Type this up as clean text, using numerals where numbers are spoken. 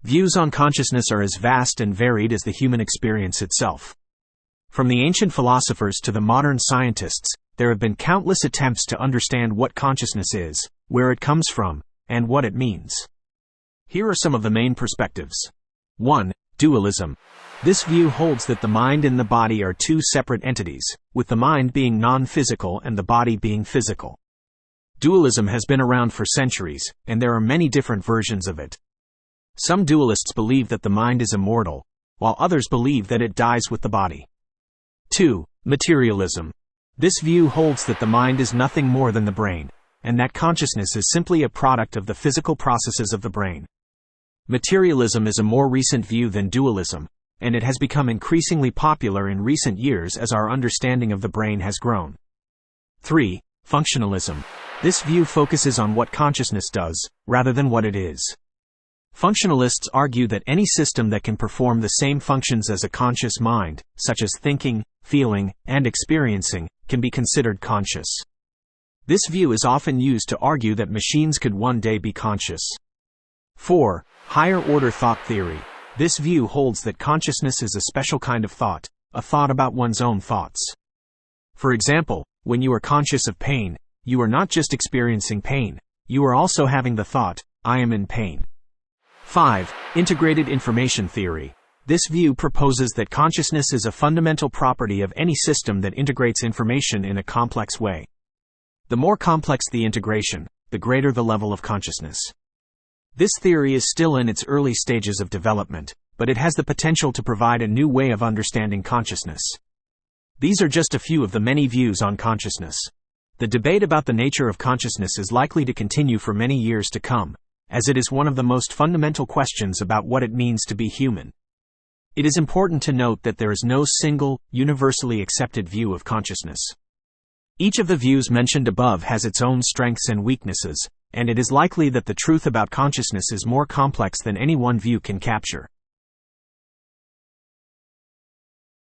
Views on consciousness are as vast and varied as the human experience itself. From the ancient philosophers to the modern scientists, there have been countless attempts to understand what consciousness is, where it comes from, and what it means. Here are some of the main perspectives. 1. Dualism. This view holds that the mind and the body are two separate entities, with the mind being non-physical and the body being physical. Dualism has been around for centuries, and there are many different versions of it. Some dualists believe that the mind is immortal, while others believe that it dies with the body. 2. Materialism. This view holds that the mind is nothing more than the brain, and that consciousness is simply a product of the physical processes of the brain. Materialism is a more recent view than dualism, and it has become increasingly popular in recent years as our understanding of the brain has grown. 3. Functionalism. This view focuses on what consciousness does, rather than what it is. Functionalists argue that any system that can perform the same functions as a conscious mind, such as thinking, feeling, and experiencing, can be considered conscious. This view is often used to argue that machines could one day be conscious. 4. Higher-order thought theory. This view holds that consciousness is a special kind of thought, a thought about one's own thoughts. For example, when you are conscious of pain, you are not just experiencing pain, you are also having the thought, I am in pain. 5. Integrated information theory. This view proposes that consciousness is a fundamental property of any system that integrates information in a complex way. The more complex the integration, the greater the level of consciousness. This theory is still in its early stages of development, but it has the potential to provide a new way of understanding consciousness. These are just a few of the many views on consciousness. The debate about the nature of consciousness is likely to continue for many years to come, as it is one of the most fundamental questions about what it means to be human. It is important to note that there is no single, universally accepted view of consciousness. Each of the views mentioned above has its own strengths and weaknesses, and it is likely that the truth about consciousness is more complex than any one view can capture.